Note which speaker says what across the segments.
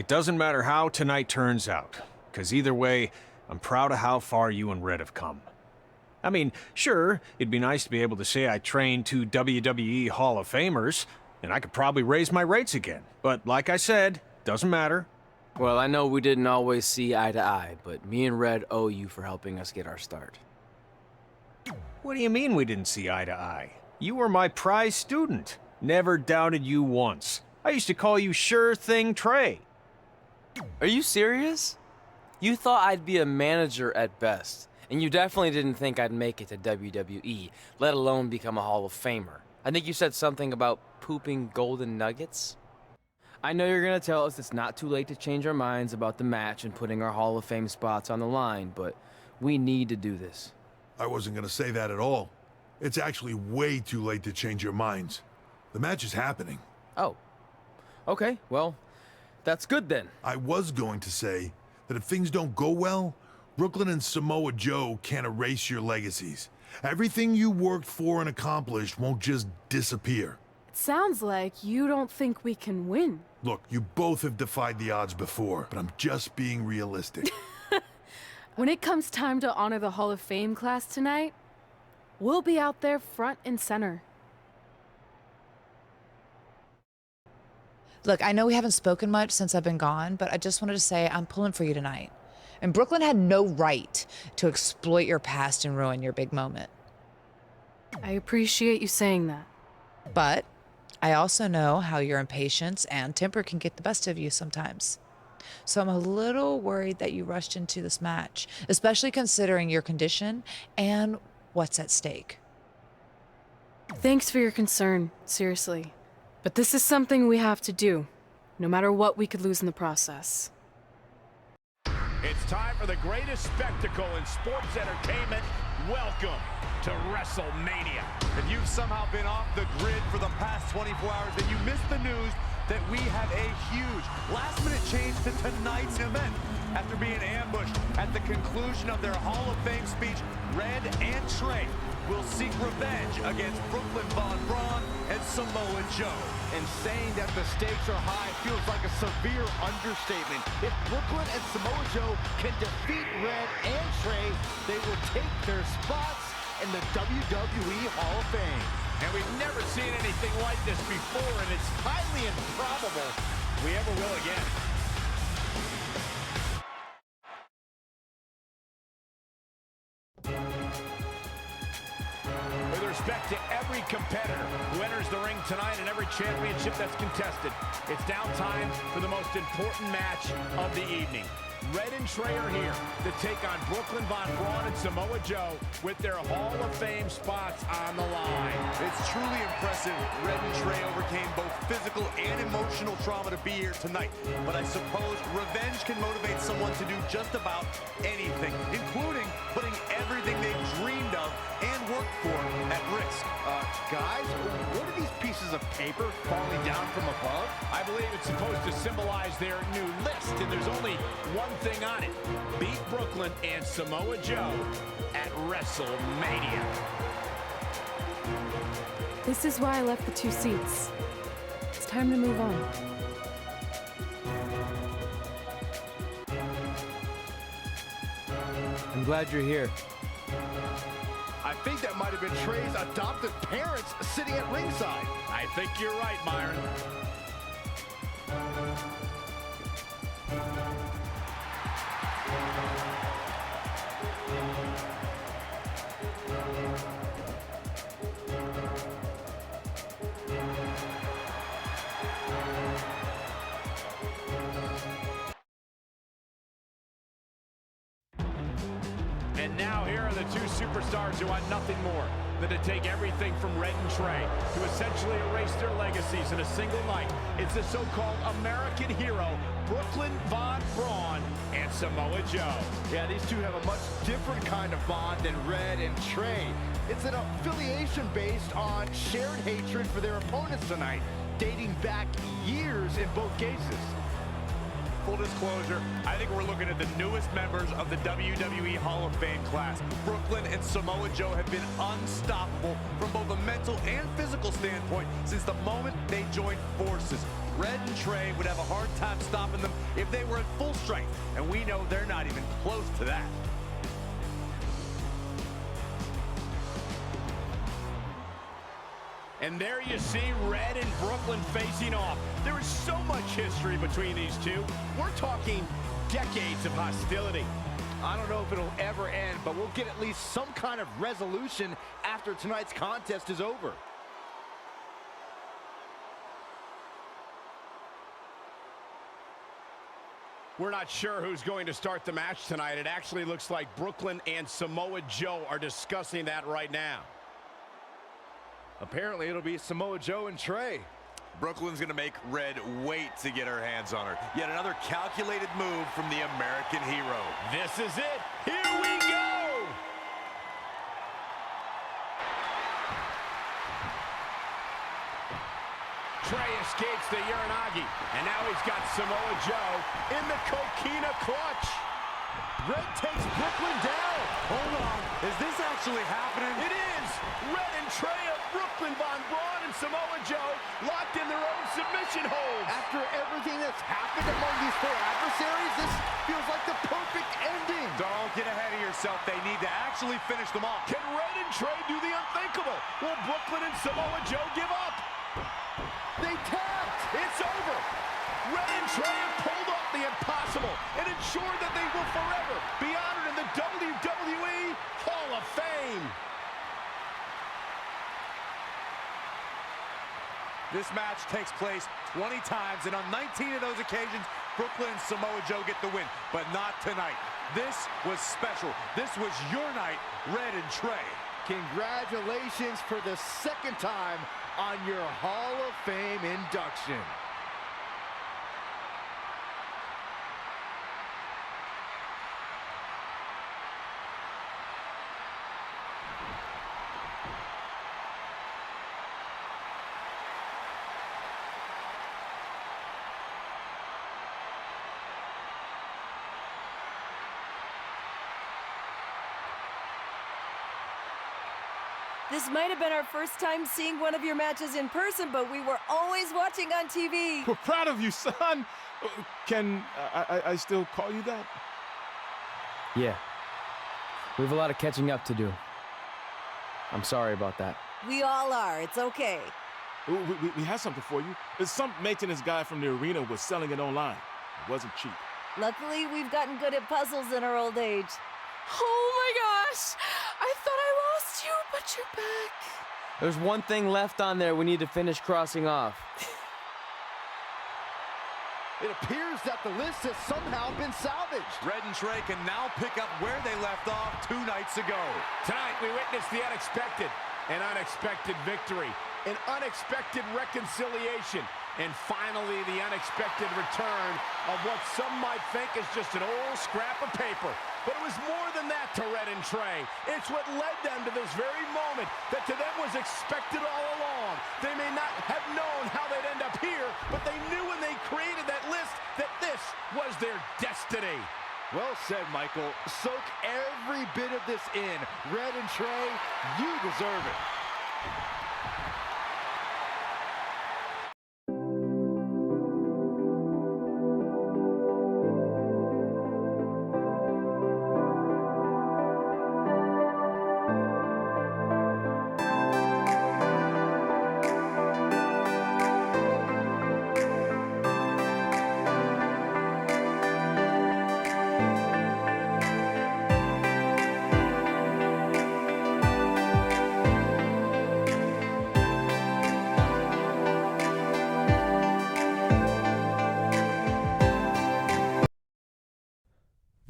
Speaker 1: It doesn't matter how tonight turns out, because either way, I'm proud of how far you and Red have come. I mean, sure, it'd be nice to be able to say I trained two WWE Hall of Famers, and I could probably raise my rates again. But like I said, doesn't matter.
Speaker 2: Well, I know we didn't always see eye to eye, but me and Red owe you for helping us get our start.
Speaker 1: What do you mean we didn't see eye to eye? You were my prize student. Never doubted you once. I used to call you Sure Thing Tre.
Speaker 2: Are you serious? You thought I'd be a manager at best, and you definitely didn't think I'd make it to WWE, let alone become a Hall of Famer. I think you said something about pooping golden nuggets? I know you're gonna tell us it's not too late to change our minds about the match and putting our Hall of Fame spots on the line, but we need to do this.
Speaker 3: I wasn't gonna say that at all. It's actually way too late to change your minds. The match is happening.
Speaker 2: Oh. Okay, well, that's good then.
Speaker 3: I was going to say that if things don't go well, Brooklyn and Samoa Joe can't erase your legacies. Everything you worked for and accomplished won't just disappear.
Speaker 4: It sounds like you don't think we can win.
Speaker 3: Look, you both have defied the odds before, but I'm just being realistic.
Speaker 4: When it comes time to honor the Hall of Fame class tonight, we'll be out there front and center.
Speaker 5: Look, I know we haven't spoken much since I've been gone, but I just wanted to say I'm pulling for you tonight. And Brooklyn had no right to exploit your past and ruin your big moment.
Speaker 4: I appreciate you saying that.
Speaker 5: But I also know how your impatience and temper can get the best of you sometimes. So I'm a little worried that you rushed into this match, especially considering your condition and what's at stake.
Speaker 4: Thanks for your concern, seriously. But this is something we have to do, no matter what we could lose in the process.
Speaker 6: It's time for the greatest spectacle in sports entertainment. Welcome to WrestleMania. If you've somehow been off the grid for the past 24 hours, then you missed the news that we have a huge last-minute change to tonight's event. After being ambushed at the conclusion of their Hall of Fame speech, Red and Tre will seek revenge against Brooklyn Von Braun and Samoa Joe. And saying that the stakes are high feels like a severe understatement. If Brooklyn and Samoa Joe can defeat Red and Tre, they will take their spots in the WWE Hall of Fame. And we've never seen anything like this before, and it's highly improbable we ever will again. With respect to every competitor who enters the ring tonight and every championship that's contested, it's now time for the most important match of the evening. Red and Tre are here to take on Brooklyn Von Braun and Samoa Joe with their Hall of Fame spots on the line. It's truly impressive. Red and Tre overcame both physical and emotional trauma to be here tonight. But I suppose revenge can motivate someone to do just about anything, including putting everything they've dreamed of and worked for at risk. Guys, what are these pieces of paper falling down from above? I believe it's supposed to symbolize their new list, and there's only one thing on it. Beat Brooklyn and Samoa Joe at WrestleMania.
Speaker 4: This is why I left the 2 seats. It's time to move on.
Speaker 2: I'm glad you're here.
Speaker 6: I think that might have been Tre's adoptive parents sitting at ringside. I think you're right, Myron. And now here are the two superstars who want nothing more than to take everything from Red and Tre to essentially erase their legacies in a single night. It's the so-called American hero, Brooklyn Von Braun and Samoa Joe. Yeah, these two have a much different kind of bond than Red and Tre. It's an affiliation based on shared hatred for their opponents tonight, dating back years in both cases. full disclosure, I think we're looking at the newest members of the WWE Hall of Fame class. Brooklyn and Samoa Joe have been unstoppable from both a mental and physical standpoint since the moment they joined forces. Red and Tre would have a hard time stopping them if they were at full strength, and we know they're not even close to that. And there you see Red and Brooklyn facing off. There is so much history between these two. We're talking decades of hostility. I don't know if it'll ever end, but we'll get at least some kind of resolution after tonight's contest is over. We're not sure who's going to start the match tonight. It actually looks like Brooklyn and Samoa Joe are discussing that right now. Apparently, it'll be Samoa Joe and Tre. Brooklyn's gonna make Red wait to get her hands on her. Yet another calculated move from the American hero. This is it. Here we go. Tre escapes the Uranagi, and now he's got Samoa Joe in the Coquina clutch. Red takes Brooklyn down. Hold on, is this actually happening? It is. Red and Tre of Brooklyn, Von Braun, and Samoa Joe locked in their own submission holds. After everything that's happened among these four adversaries, this feels like the perfect ending. Don't get ahead of yourself. They need to actually finish them off. Can Red and Tre do the unthinkable? Will Brooklyn and Samoa Joe give up? They tapped. It's over. Red and Tre have pulled off the impossible and ensured that they will forever be honored in the WWE Hall of Fame. This match takes place 20 times, and on 19 of those occasions, Brooklyn and Samoa Joe get the win, but not tonight. This was special. This was your night, Red and Tre. Congratulations for the second time on your Hall of Fame induction.
Speaker 7: This might have been our first time seeing one of your matches in person, but we were always watching on TV.
Speaker 8: We're proud of you, son. Can I still call you that?
Speaker 2: Yeah. We have a lot of catching up to do. I'm sorry about that.
Speaker 7: We all are. It's okay.
Speaker 8: We have something for you. Some maintenance guy from the arena was selling it online. It wasn't cheap.
Speaker 7: Luckily, we've gotten good at puzzles in our old age.
Speaker 4: Oh my gosh! I thought I lost you, but you're back.
Speaker 2: There's one thing left on there we need to finish crossing off.
Speaker 6: It appears that the list has somehow been salvaged. Red and Tre can now pick up where they left off 2 nights ago. Tonight, we witnessed the unexpected, an unexpected victory, an unexpected reconciliation, and finally the unexpected return of what some might think is just an old scrap of paper. But it was more than that to Red and Tre. It's what led them to this very moment that to them was expected all along. They may not have known how they'd end up here, but they knew when they created that list that this was their destiny. Well said, Michael. Soak every bit of this in. Red and Tre, you deserve it.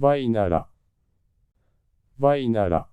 Speaker 9: バイなら